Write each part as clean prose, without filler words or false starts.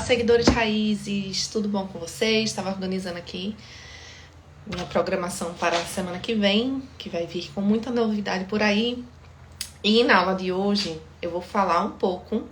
seguidores raízes, tudo bom com vocês? Estava organizando aqui minha programação para a semana que vem, que vai vir com muita novidade por aí. E na aula de hoje eu vou falar um pouco,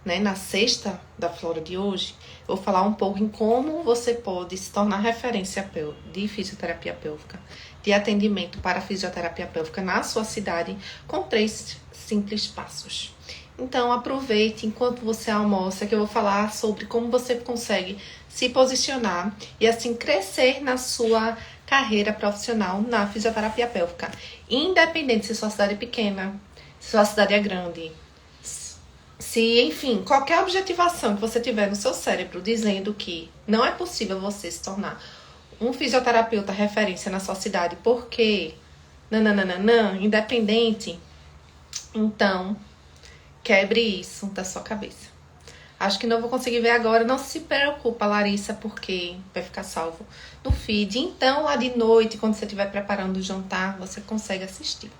na sexta da flora de hoje, eu vou falar um pouco em como você pode se tornar referência de fisioterapia pélvica, de atendimento para fisioterapia pélvica na sua cidade, com 3 simples passos. Então, aproveite enquanto você almoça, que eu vou falar sobre como você consegue se posicionar e assim crescer na sua carreira profissional na fisioterapia pélvica. Independente se sua cidade é pequena, se sua cidade é grande, se, enfim, qualquer objetivação que você tiver no seu cérebro dizendo que não é possível você se tornar um fisioterapeuta referência na sua cidade porque independente, então quebre isso da sua cabeça. Acho que não vou conseguir ver agora. Não se preocupa, Larissa, porque vai ficar salvo no feed. Então, lá de noite, quando você estiver preparando o jantar, você consegue assistir.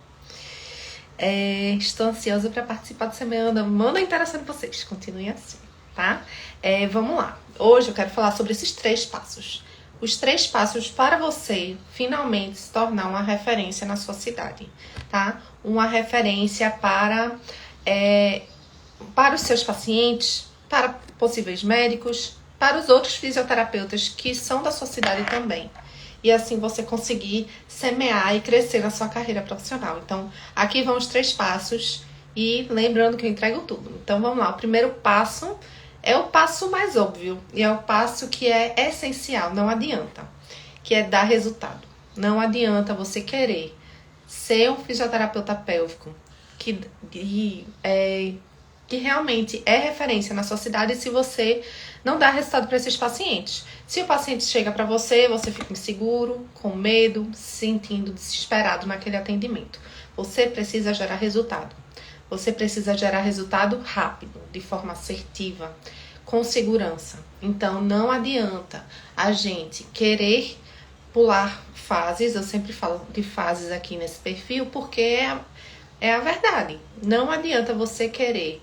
Estou ansiosa para participar dessa semana. Manda interação de vocês. Continuem assim, tá? Vamos lá. Hoje eu quero falar sobre esses 3 passos. Os 3 passos para você finalmente se tornar uma referência na sua cidade, tá? Uma referência para os seus pacientes, para possíveis médicos, para os outros fisioterapeutas que são da sua cidade também. E assim você conseguir semear e crescer na sua carreira profissional. Então, aqui vão os 3 passos e lembrando que eu entrego tudo. Então, vamos lá. O primeiro passo é o passo mais óbvio e é o passo que é essencial, não adianta, que é dar resultado. Não adianta você querer ser um fisioterapeuta pélvico que realmente é referência na sua cidade se você não dá resultado para esses pacientes. Se o paciente chega para você, você fica inseguro, com medo, se sentindo desesperado naquele atendimento. Você precisa gerar resultado. Você precisa gerar resultado rápido, de forma assertiva, com segurança. Então, não adianta a gente querer pular fases. Eu sempre falo de fases aqui nesse perfil, porque é a verdade. Não adianta você querer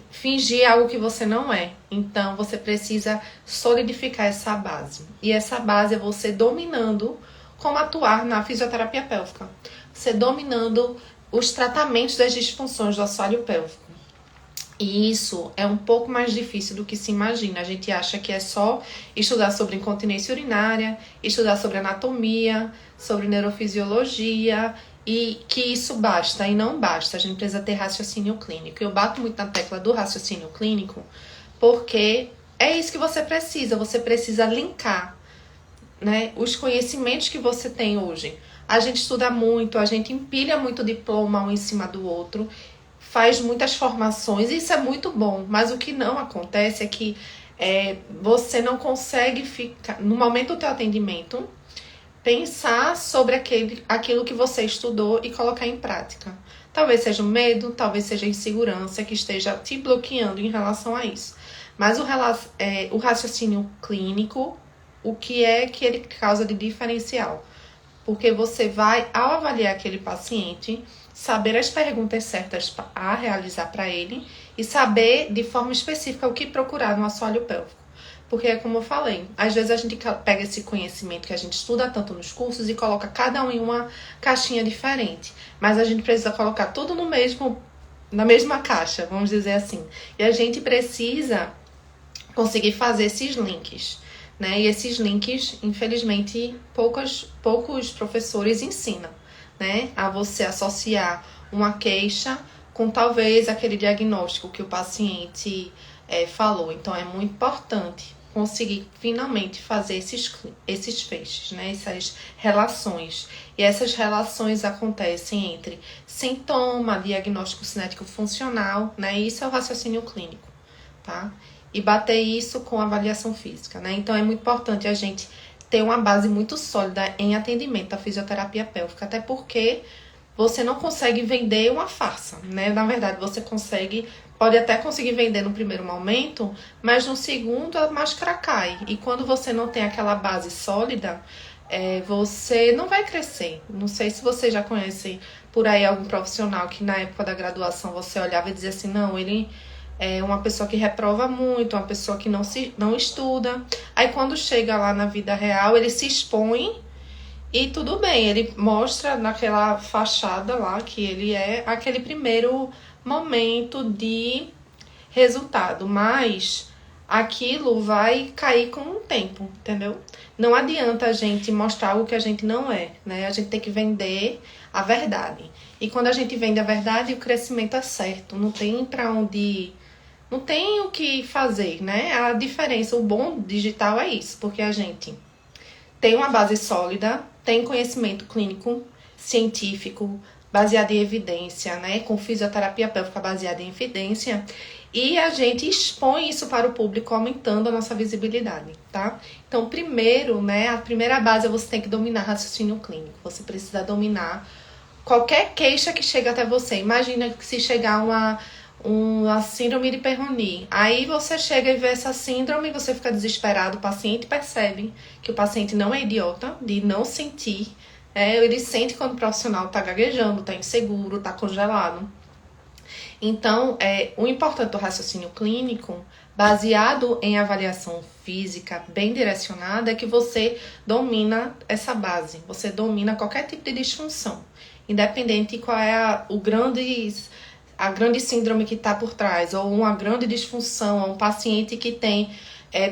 fingir algo que você não é. Então, você precisa solidificar essa base. E essa base é você dominando como atuar na fisioterapia pélvica. Você dominando os tratamentos das disfunções do assoalho pélvico. E isso é um pouco mais difícil do que se imagina. A gente acha que é só estudar sobre incontinência urinária, estudar sobre anatomia, sobre neurofisiologia, e que isso basta, e não basta. A gente precisa ter raciocínio clínico. Eu bato muito na tecla do raciocínio clínico porque é isso que você precisa linkar, os conhecimentos que você tem hoje. A gente estuda muito, a gente empilha muito diploma um em cima do outro, faz muitas formações, isso é muito bom, mas o que não acontece é que você não consegue ficar, no momento do teu atendimento, pensar sobre aquilo que você estudou e colocar em prática. Talvez seja o medo, talvez seja a insegurança que esteja te bloqueando em relação a isso. Mas o raciocínio clínico, o que é que ele causa de diferencial? Porque você vai, ao avaliar aquele paciente, saber as perguntas certas a realizar para ele e saber de forma específica o que procurar no assoalho pélvico. Porque, como eu falei, às vezes a gente pega esse conhecimento que a gente estuda tanto nos cursos e coloca cada um em uma caixinha diferente. Mas a gente precisa colocar tudo na mesma caixa, vamos dizer assim. E a gente precisa conseguir fazer esses links, E esses links, infelizmente, poucos professores ensinam, a você associar uma queixa com talvez aquele diagnóstico que o paciente falou. Então, é muito importante conseguir finalmente fazer esses feixes, essas relações. E essas relações acontecem entre sintoma, diagnóstico cinético funcional, Isso é o raciocínio clínico, tá? E bater isso com avaliação física, Então é muito importante a gente ter uma base muito sólida em atendimento da fisioterapia pélvica, até porque você não consegue vender uma farsa, Na verdade, você pode até conseguir vender no primeiro momento, mas no segundo a máscara cai. E quando você não tem aquela base sólida, você não vai crescer. Não sei se você já conhece por aí algum profissional que na época da graduação você olhava e dizia assim, não, ele é uma pessoa que reprova muito, uma pessoa que não estuda. Aí quando chega lá na vida real, ele se expõe e tudo bem, ele mostra naquela fachada lá que ele é aquele primeiro momento de resultado, mas aquilo vai cair com o tempo, entendeu? Não adianta a gente mostrar algo que a gente não é, né? A gente tem que vender a verdade. E quando a gente vende a verdade, o crescimento é certo, não tem pra onde ir, não tem o que fazer, né? A diferença, o bom digital é isso, porque a gente tem uma base sólida, tem conhecimento clínico, científico, baseado em evidência, né? Com fisioterapia pélvica baseada em evidência. E a gente expõe isso para o público, aumentando a nossa visibilidade, tá? Então, primeiro, né? A primeira base é você tem que dominar raciocínio clínico. Você precisa dominar qualquer queixa que chega até você. Imagina que se chegar uma síndrome de Peyronie. Aí você chega e vê essa síndrome, você fica desesperado, o paciente percebe que o paciente não é idiota, de não sentir. Ele sente quando o profissional está gaguejando, está inseguro, está congelado. Então, o importante do raciocínio clínico, baseado em avaliação física bem direcionada, é que você domina essa base, você domina qualquer tipo de disfunção, independente qual é a grande síndrome que está por trás, ou uma grande disfunção, um paciente que tem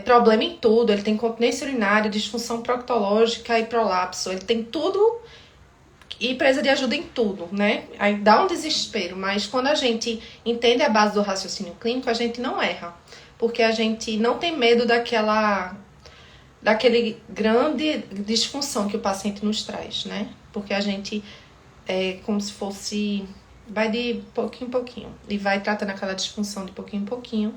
problema em tudo, ele tem incontinência urinária, disfunção proctológica e prolapso, ele tem tudo e precisa de ajuda em tudo, né? Aí dá um desespero, mas quando a gente entende a base do raciocínio clínico, a gente não erra, porque a gente não tem medo daquele grande disfunção que o paciente nos traz, né? Porque a gente como se fosse, vai de pouquinho em pouquinho e vai tratando aquela disfunção de pouquinho em pouquinho.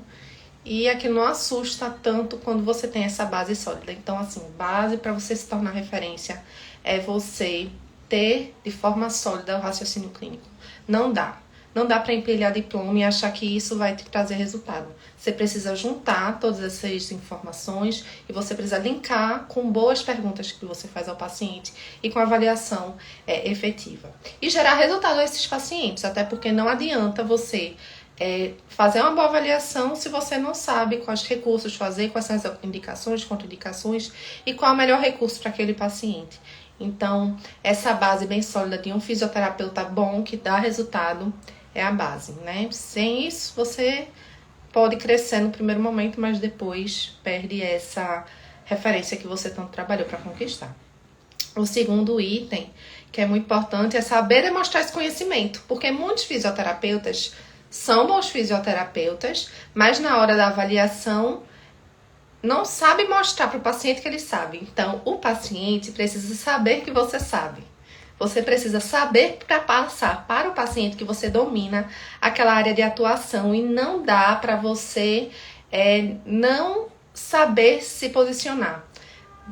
E aquilo não assusta tanto quando você tem essa base sólida. Então, assim, base para você se tornar referência é você ter de forma sólida o raciocínio clínico. Não dá. Não dá para empilhar diploma e achar que isso vai te trazer resultado. Você precisa juntar todas essas informações e você precisa linkar com boas perguntas que você faz ao paciente e com avaliação efetiva. E gerar resultado a esses pacientes, até porque não adianta você fazer uma boa avaliação se você não sabe quais recursos fazer, quais são as indicações, contraindicações e qual é o melhor recurso para aquele paciente. Então, essa base bem sólida de um fisioterapeuta bom que dá resultado é a base, né? Sem isso, você pode crescer no primeiro momento, mas depois perde essa referência que você tanto trabalhou para conquistar. O segundo item, que é muito importante, é saber demonstrar esse conhecimento, porque muitos fisioterapeutas são bons fisioterapeutas, mas na hora da avaliação não sabe mostrar para o paciente que ele sabe. Então, o paciente precisa saber que você sabe. Você precisa saber para passar para o paciente que você domina aquela área de atuação e não dá para você não saber se posicionar.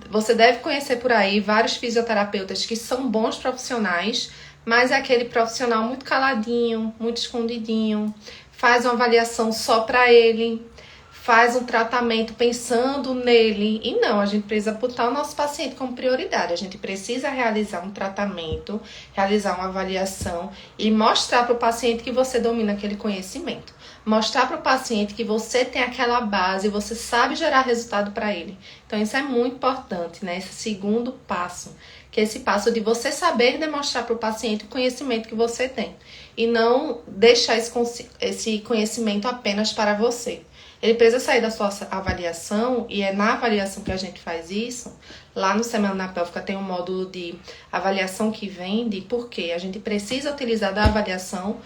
Você deve conhecer por aí vários fisioterapeutas que são bons profissionais, mas é aquele profissional muito caladinho, muito escondidinho, faz uma avaliação só para ele, faz um tratamento pensando nele. E não, a gente precisa botar o nosso paciente como prioridade. A gente precisa realizar um tratamento, realizar uma avaliação e mostrar para o paciente que você domina aquele conhecimento. Mostrar para o paciente que você tem aquela base, você sabe gerar resultado para ele. Então isso é muito importante, né? Esse segundo passo, que é esse passo de você saber demonstrar para o paciente o conhecimento que você tem. E não deixar esse conhecimento apenas para você. Ele precisa sair da sua avaliação, e é na avaliação que a gente faz isso. Lá no Semana na Pélvica tem um módulo de avaliação que vende, porque a gente precisa utilizar da avaliação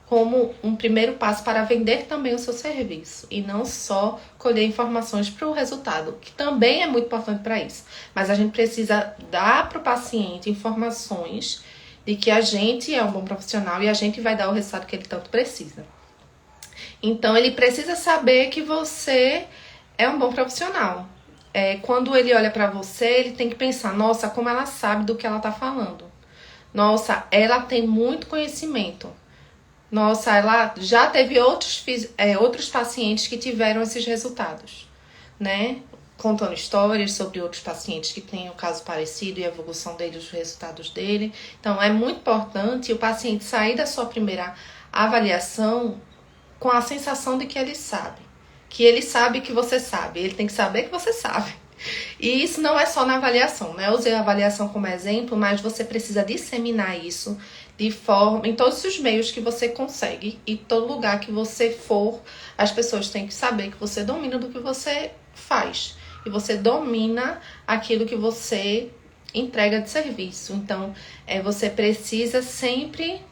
como um primeiro passo para vender também o seu serviço. E não só colher informações para o resultado, que também é muito importante para isso. Mas a gente precisa dar para o paciente informações de que a gente é um bom profissional e a gente vai dar o resultado que ele tanto precisa. Então, ele precisa saber que você é um bom profissional. Quando ele olha para você, ele tem que pensar, nossa, como ela sabe do que ela tá falando. Nossa, ela tem muito conhecimento. Nossa, ela já teve outros pacientes que tiveram esses resultados, né? Contando histórias sobre outros pacientes que têm um caso parecido e a evolução dele, os resultados dele. Então, é muito importante o paciente sair da sua primeira avaliação com a sensação de que ele sabe. Que ele sabe que você sabe. Ele tem que saber que você sabe. E isso não é só na avaliação, né? Eu usei a avaliação como exemplo, mas você precisa disseminar isso de forma, em todos os meios que você consegue. E todo lugar que você for, as pessoas têm que saber que você domina do que você faz. E você domina aquilo que você entrega de serviço. Então, você precisa sempre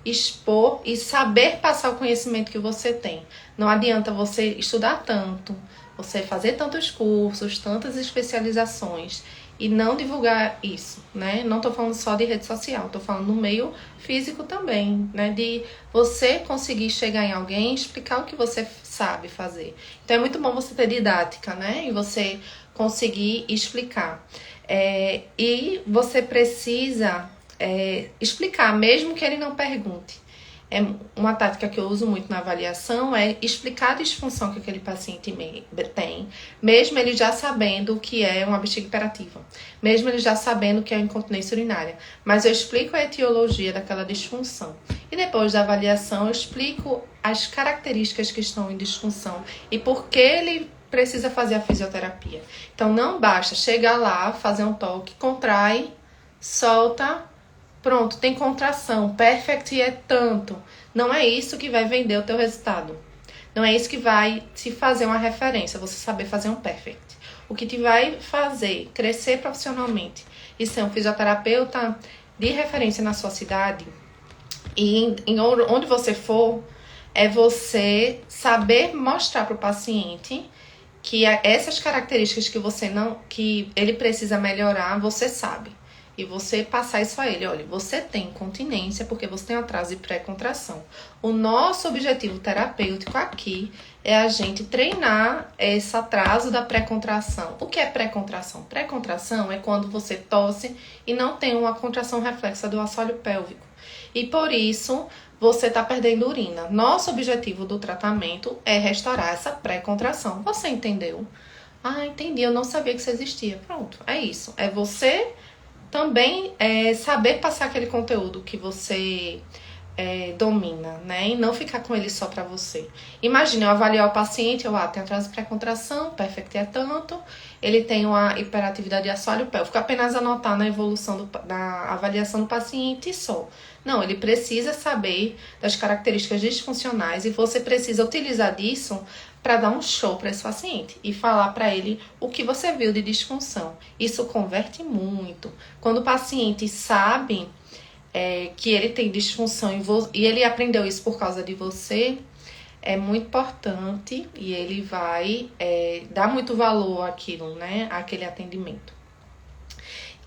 expor e saber passar o conhecimento que você tem. Não adianta você estudar tanto, você fazer tantos cursos, tantas especializações e não divulgar isso, né? Não tô falando só de rede social, tô falando no meio físico também, né? De você conseguir chegar em alguém e explicar o que você sabe fazer. Então é muito bom você ter didática, né? E você conseguir explicar. E você precisa explicar, mesmo que ele não pergunte. Uma tática que eu uso muito na avaliação é explicar a disfunção que aquele paciente tem, mesmo ele já sabendo o que é uma bexiga hiperativa, mesmo ele já sabendo o que é incontinência urinária. Mas eu explico a etiologia daquela disfunção. E depois da avaliação eu explico as características que estão em disfunção e por que ele precisa fazer a fisioterapia. Então não basta chegar lá, fazer um toque, contrai, solta, pronto, tem contração, perfect é tanto. Não é isso que vai vender o teu resultado. Não é isso que vai te fazer uma referência, você saber fazer um perfect. O que te vai fazer crescer profissionalmente e ser um fisioterapeuta de referência na sua cidade e onde você for, é você saber mostrar para o paciente que essas características que ele precisa melhorar, você sabe. E você passar isso a ele, olha, você tem incontinência porque você tem atraso de pré-contração. O nosso objetivo terapêutico aqui é a gente treinar esse atraso da pré-contração. O que é pré-contração? Pré-contração é quando você tosse e não tem uma contração reflexa do assoalho pélvico. E por isso você está perdendo urina. Nosso objetivo do tratamento é restaurar essa pré-contração. Você entendeu? Ah, entendi, eu não sabia que isso existia. Pronto, é isso. É você também saber passar aquele conteúdo que você domina, né? E não ficar com ele só pra você. Imagina, eu avaliar o paciente, tem atraso de pré-contração, perfect é tanto, ele tem uma hiperatividade de assoalho pélvico, apenas anotar na evolução da avaliação do paciente e só. Não, ele precisa saber das características disfuncionais e você precisa utilizar disso para dar um show para esse paciente e falar para ele o que você viu de disfunção. Isso converte muito. Quando o paciente sabe que ele tem disfunção e ele aprendeu isso por causa de você, é muito importante e ele vai dar muito valor àquilo, né? Àquele atendimento.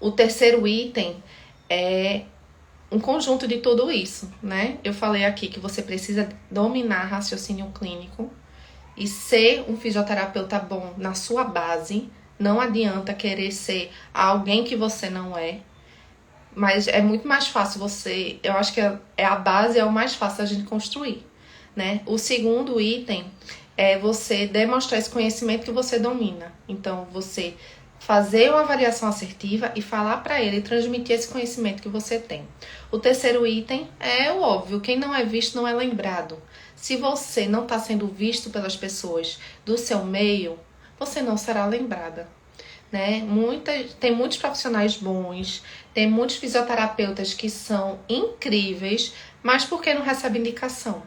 O terceiro item é um conjunto de tudo isso, né? Eu falei aqui que você precisa dominar raciocínio clínico e ser um fisioterapeuta bom na sua base. Não adianta querer ser alguém que você não é. Mas é muito mais fácil eu acho que a base é o mais fácil a gente construir, né? O segundo item é você demonstrar esse conhecimento que você domina. Então, você fazer uma avaliação assertiva e falar para ele, transmitir esse conhecimento que você tem. O terceiro item é o óbvio, quem não é visto não é lembrado. Se você não está sendo visto pelas pessoas do seu meio, você não será lembrada, né? Tem muitos profissionais bons, tem muitos fisioterapeutas que são incríveis, mas por que não recebe indicação?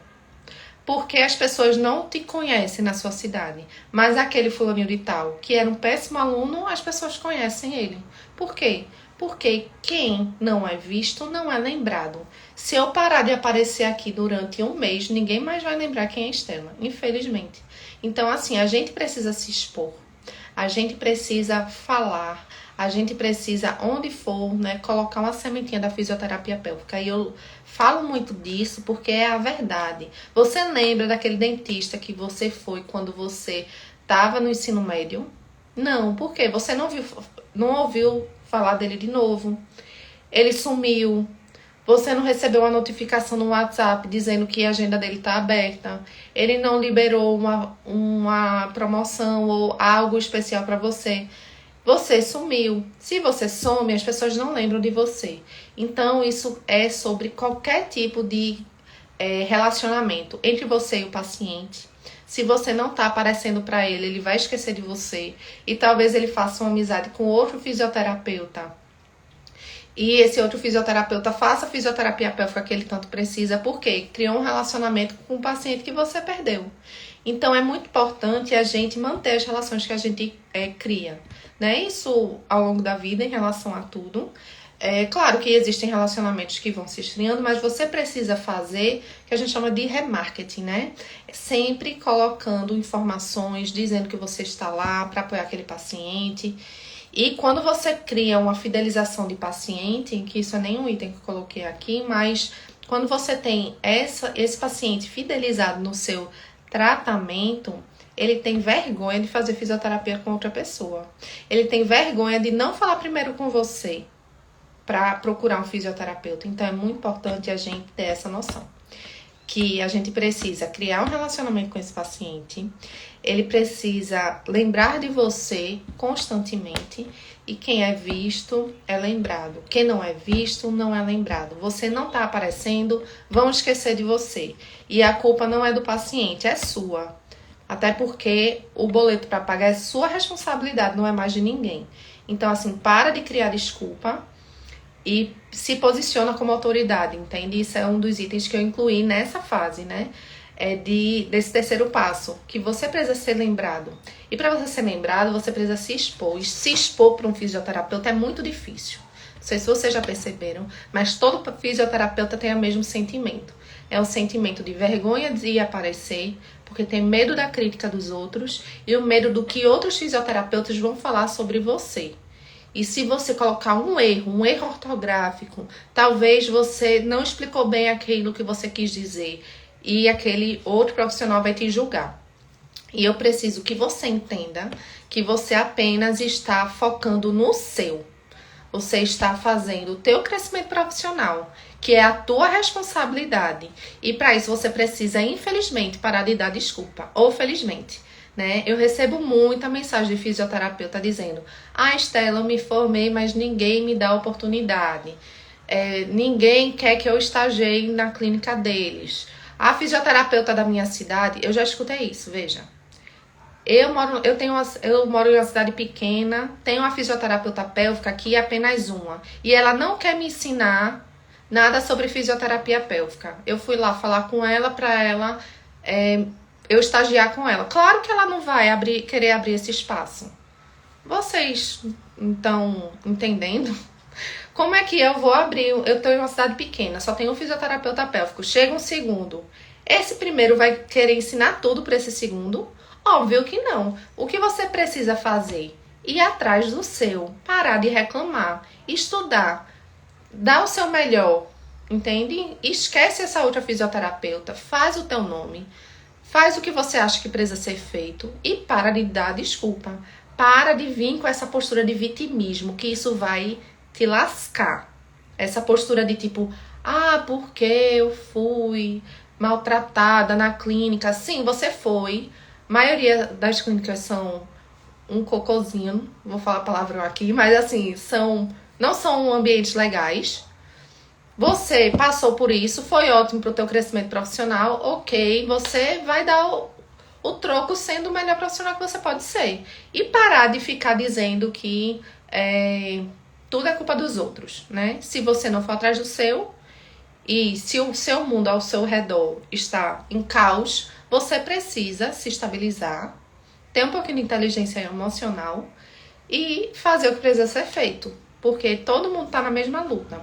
Porque as pessoas não te conhecem na sua cidade, mas aquele fulaninho de tal, que era um péssimo aluno, as pessoas conhecem ele. Por quê? Porque quem não é visto não é lembrado. Se eu parar de aparecer aqui durante um mês, ninguém mais vai lembrar quem é Estela, infelizmente. Então, assim, a gente precisa se expor. A gente precisa falar, a gente precisa, onde for, né, colocar uma sementinha da fisioterapia pélvica. E eu falo muito disso porque é a verdade. Você lembra daquele dentista que você foi quando você estava no ensino médio? Não, por quê? Você não ouviu falar dele de novo. Ele sumiu. Você não recebeu uma notificação no WhatsApp dizendo que a agenda dele está aberta. Ele não liberou uma promoção ou algo especial para você. Você sumiu. Se você some, as pessoas não lembram de você. Então, isso é sobre qualquer tipo de relacionamento entre você e o paciente. Se você não tá aparecendo para ele, ele vai esquecer de você. E talvez ele faça uma amizade com outro fisioterapeuta. E esse outro fisioterapeuta faça a fisioterapia pélvica que ele tanto precisa, porque criou um relacionamento com o paciente que você perdeu. Então, é muito importante a gente manter as relações que a gente cria, né? Isso ao longo da vida em relação a tudo. É claro que existem relacionamentos que vão se esfriando, mas você precisa fazer o que a gente chama de remarketing, né? Sempre colocando informações, dizendo que você está lá para apoiar aquele paciente. E quando você cria uma fidelização de paciente, que isso é nenhum item que eu coloquei aqui, mas quando você tem esse paciente fidelizado no seu tratamento, ele tem vergonha de fazer fisioterapia com outra pessoa. Ele tem vergonha de não falar primeiro com você para procurar um fisioterapeuta. Então é muito importante a gente ter essa noção. Que a gente precisa criar um relacionamento com esse paciente, ele precisa lembrar de você constantemente, e quem é visto é lembrado. Quem não é visto não é lembrado. Você não está aparecendo, vão esquecer de você. E a culpa não é do paciente, é sua. Até porque o boleto para pagar é sua responsabilidade, não é mais de ninguém. Então, assim, para de criar desculpa e se posiciona como autoridade, entende? Isso é um dos itens que eu incluí nessa fase, né? Desse terceiro passo, que você precisa ser lembrado. E para você ser lembrado, você precisa se expor. E se expor para um fisioterapeuta é muito difícil. Não sei se vocês já perceberam, mas todo fisioterapeuta tem o mesmo sentimento. É o sentimento de vergonha de aparecer, porque tem medo da crítica dos outros e o medo do que outros fisioterapeutas vão falar sobre você. E se você colocar um erro ortográfico, talvez você não explicou bem aquilo que você quis dizer e aquele outro profissional vai te julgar. E eu preciso que você entenda que você apenas está focando no seu. Você está fazendo o teu crescimento profissional, que é a tua responsabilidade. E para isso você precisa, infelizmente, parar de dar desculpa. Ou felizmente. Né? Eu recebo muita mensagem de fisioterapeuta dizendo: Estela, eu me formei, mas ninguém me dá oportunidade. Ninguém quer que eu estagie na clínica deles. A fisioterapeuta da minha cidade, eu já escutei isso, veja. Eu moro em uma cidade pequena, tenho uma fisioterapeuta pélvica aqui, apenas uma. E ela não quer me ensinar nada sobre fisioterapia pélvica. Eu fui lá falar com ela para ela... eu estagiar com ela. Claro que ela não vai querer abrir esse espaço. Vocês estão entendendo? Como é que eu vou abrir? Eu estou em uma cidade pequena, só tenho um fisioterapeuta pélvico. Chega um segundo. Esse primeiro vai querer ensinar tudo para esse segundo? Óbvio que não. O que você precisa fazer? Ir atrás do seu. Parar de reclamar. Estudar. Dar o seu melhor. Entende? Esquece essa outra fisioterapeuta. Faz o teu nome. Faz o que você acha que precisa ser feito e para de dar desculpa. Para de vir com essa postura de vitimismo, que isso vai te lascar. Essa postura de tipo, porque eu fui maltratada na clínica. Sim, você foi. A maioria das clínicas são um cocôzinho, vou falar palavrão aqui, mas assim, não são ambientes legais. Você passou por isso, foi ótimo para o teu crescimento profissional, ok, você vai dar o troco sendo o melhor profissional que você pode ser. E parar de ficar dizendo que tudo é culpa dos outros, né? Se você não for atrás do seu, e se o seu mundo ao seu redor está em caos, você precisa se estabilizar, ter um pouquinho de inteligência emocional e fazer o que precisa ser feito, porque todo mundo está na mesma luta.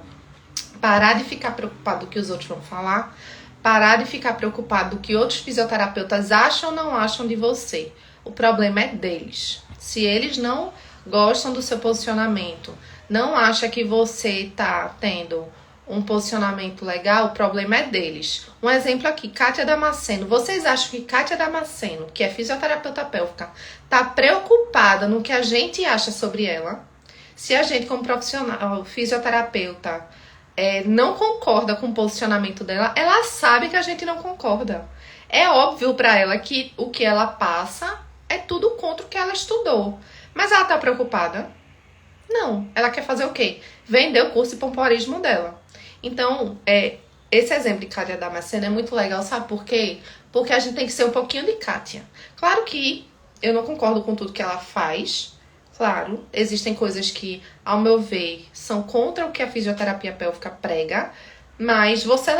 Parar de ficar preocupado do que os outros vão falar. Parar de ficar preocupado do que outros fisioterapeutas acham ou não acham de você. O problema é deles. Se eles não gostam do seu posicionamento, não acham que você está tendo um posicionamento legal, o problema é deles. Um exemplo aqui, Kátia Damasceno. Vocês acham que Kátia Damasceno, que é fisioterapeuta pélvica, está preocupada no que a gente acha sobre ela? Se a gente, como profissional, fisioterapeuta, não concorda com o posicionamento dela, ela sabe que a gente não concorda. É óbvio para ela que o que ela passa é tudo contra o que ela estudou. Mas ela tá preocupada? Não. Ela quer fazer o quê? Vender o curso de pompoarismo dela. Então, esse exemplo de Kátia Damasceno é muito legal, sabe por quê? Porque a gente tem que ser um pouquinho de Kátia. Claro que eu não concordo com tudo que ela faz. Claro, existem coisas que, ao meu ver, são contra o que a fisioterapia pélvica prega. Mas você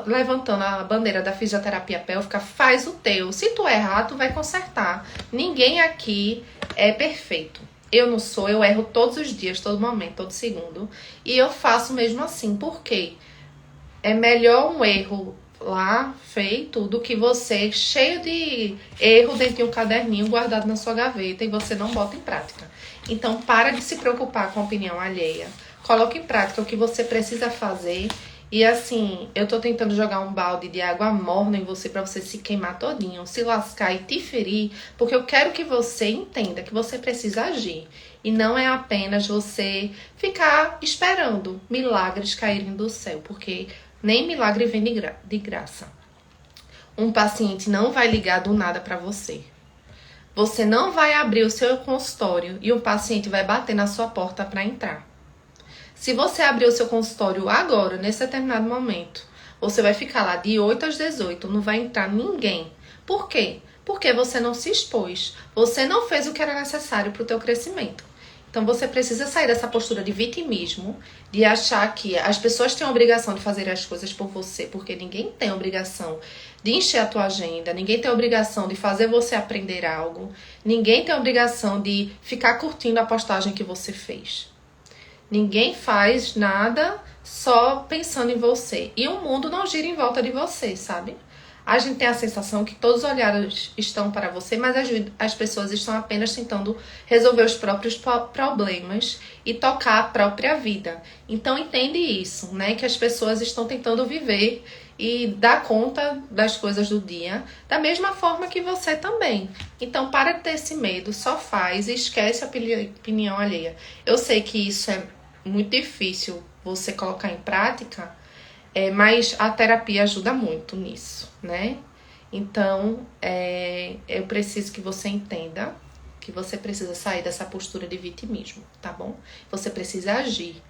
levantando a bandeira da fisioterapia pélvica, faz o teu. Se tu errar, tu vai consertar. Ninguém aqui é perfeito. Eu não sou, eu erro todos os dias, todo momento, todo segundo. E eu faço mesmo assim. Por quê? É melhor um erro lá feito do que você cheio de erro dentro de um caderninho guardado na sua gaveta e você não bota em prática. Então, para de se preocupar com a opinião alheia. Coloque em prática o que você precisa fazer. E assim, eu tô tentando jogar um balde de água morna em você pra você se queimar todinho, se lascar e te ferir, porque eu quero que você entenda que você precisa agir. E não é apenas você ficar esperando milagres caírem do céu, porque nem milagre vem de graça. Um paciente não vai ligar do nada pra você. Você não vai abrir o seu consultório e um paciente vai bater na sua porta pra entrar. Se você abrir o seu consultório agora, nesse determinado momento, você vai ficar lá de 8 às 18, não vai entrar ninguém. Por quê? Porque você não se expôs. Você não fez o que era necessário para o teu crescimento. Então você precisa sair dessa postura de vitimismo, de achar que as pessoas têm a obrigação de fazer as coisas por você, porque ninguém tem a obrigação de encher a tua agenda, ninguém tem a obrigação de fazer você aprender algo, ninguém tem a obrigação de ficar curtindo a postagem que você fez. Ninguém faz nada só pensando em você. E o mundo não gira em volta de você, sabe? A gente tem a sensação que todos os olhares estão para você, mas as pessoas estão apenas tentando resolver os próprios problemas e tocar a própria vida. Então entende isso, né? Que as pessoas estão tentando viver e dar conta das coisas do dia, da mesma forma que você também. Então para de ter esse medo, só faz e esquece a opinião alheia. Eu sei que isso é muito difícil você colocar em prática, mas a terapia ajuda muito nisso, né? Então, eu preciso que você entenda que você precisa sair dessa postura de vitimismo, tá bom? Você precisa agir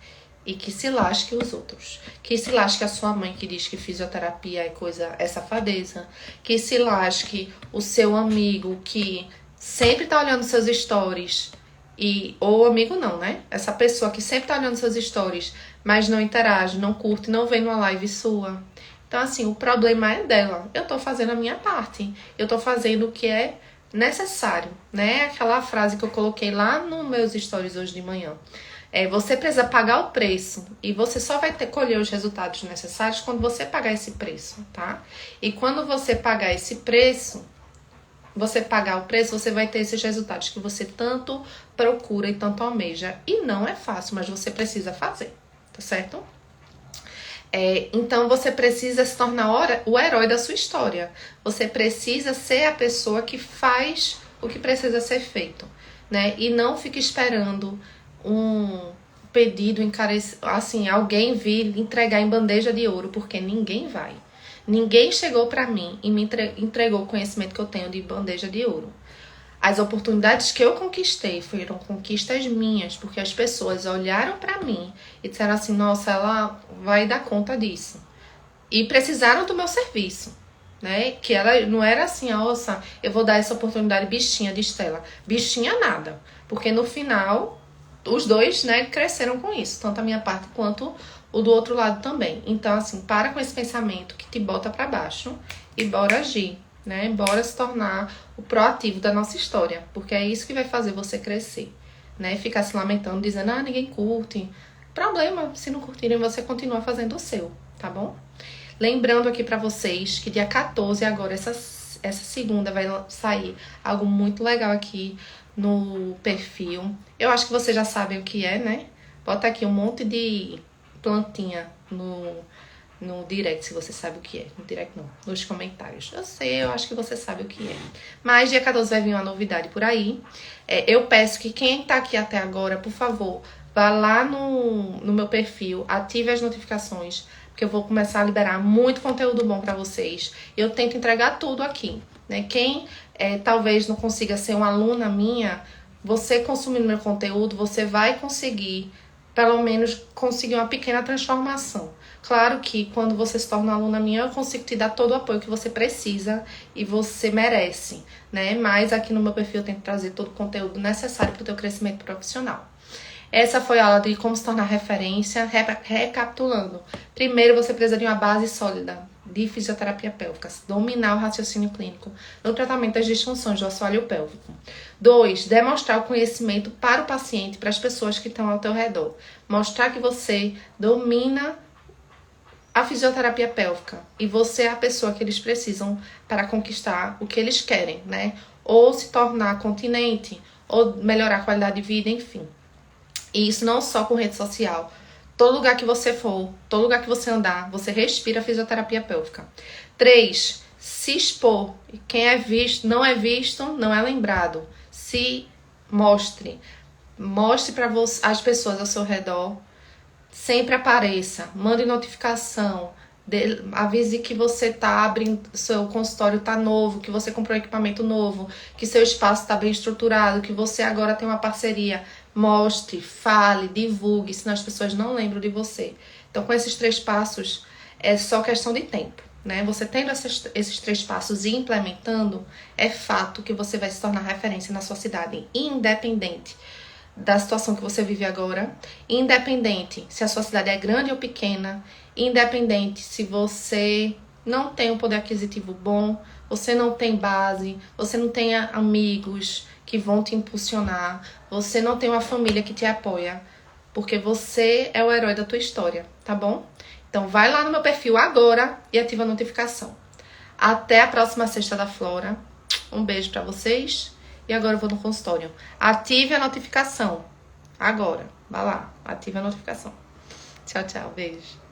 e que se lasque os outros. Que se lasque a sua mãe que diz que fisioterapia é safadeza. Que se lasque o seu amigo que sempre tá olhando seus stories ou amigo não, né? Essa pessoa que sempre tá olhando seus stories, mas não interage, não curte, não vem numa live sua. Então, assim, o problema é dela. Eu tô fazendo a minha parte. Eu tô fazendo o que é necessário, né? Aquela frase que eu coloquei lá nos meus stories hoje de manhã. Você precisa pagar o preço e você só vai colher os resultados necessários quando você pagar esse preço, tá? E quando você pagar esse preço, você pagar o preço, você vai ter esses resultados que você tanto procura e tanto almeja. E não é fácil, mas você precisa fazer, tá certo? Então você precisa se tornar o herói da sua história. Você precisa ser a pessoa que faz o que precisa ser feito, né? E não fica esperando um pedido encarecido, assim, alguém vir entregar em bandeja de ouro, porque ninguém vai. Ninguém chegou pra mim e me entregou o conhecimento que eu tenho de bandeja de ouro. As oportunidades que eu conquistei foram conquistas minhas, porque as pessoas olharam pra mim e disseram assim, nossa, ela vai dar conta disso. E precisaram do meu serviço, né? Que ela não era assim, nossa, eu vou dar essa oportunidade bichinha de Estela. Bichinha nada, porque no final, os dois, né, cresceram com isso, tanto a minha parte quanto o do outro lado também. Então, assim, para com esse pensamento que te bota pra baixo e bora agir, né? Bora se tornar o proativo da nossa história, porque é isso que vai fazer você crescer, né? Ficar se lamentando, dizendo, ninguém curte. Problema, se não curtirem, você continua fazendo o seu, tá bom? Lembrando aqui pra vocês que dia 14, agora, essa segunda, vai sair algo muito legal aqui no perfil. Eu acho que vocês já sabem o que é, né? Bota aqui um monte de plantinha no direct, se você sabe o que é. No direct não, nos comentários. Eu sei, eu acho que você sabe o que é. Mas dia 14 vai vir uma novidade por aí. Eu peço que quem tá aqui até agora, por favor, vá lá no meu perfil, ative as notificações, porque eu vou começar a liberar muito conteúdo bom pra vocês. Eu tento entregar tudo aqui, né? Quem talvez não consiga ser uma aluna minha, você consumindo meu conteúdo, você vai conseguir pelo menos conseguir uma pequena transformação. Claro que quando você se torna aluna minha, eu consigo te dar todo o apoio que você precisa e você merece, né? Mas aqui no meu perfil eu tento trazer todo o conteúdo necessário para o teu crescimento profissional. Essa foi a aula de como se tornar referência. Recapitulando. Primeiro, você precisa de uma base sólida de fisioterapia pélvica. Dominar o raciocínio clínico no tratamento das disfunções do assoalho pélvico. 2. Demonstrar o conhecimento para o paciente, para as pessoas que estão ao teu redor. Mostrar que você domina a fisioterapia pélvica e você é a pessoa que eles precisam para conquistar o que eles querem, né? Ou se tornar continente, ou melhorar a qualidade de vida, enfim. E isso não só com rede social. Todo lugar que você for, todo lugar que você andar, você respira fisioterapia pélvica. 3. Se expor. Quem é visto, não é lembrado. Se mostre. Mostre para as pessoas ao seu redor. Sempre apareça. Mande notificação. Avise que você tá abrindo, seu consultório tá novo, que você comprou equipamento novo, que seu espaço está bem estruturado, que você agora tem uma parceria. Mostre, fale, divulgue, senão as pessoas não lembram de você. Então, com esses 3 passos, é só questão de tempo, né? Você tendo esses 3 passos e implementando, é fato que você vai se tornar referência na sua cidade, independente da situação que você vive agora, independente se a sua cidade é grande ou pequena, independente se você não tem um poder aquisitivo bom, você não tem base, você não tem amigos que vão te impulsionar, você não tem uma família que te apoia, porque você é o herói da tua história, tá bom? Então vai lá no meu perfil agora e ativa a notificação. Até a próxima Sexta da Flora. Um beijo pra vocês. E agora eu vou no consultório. Ative a notificação. Agora. Vai lá. Ative a notificação. Tchau, tchau. Beijo.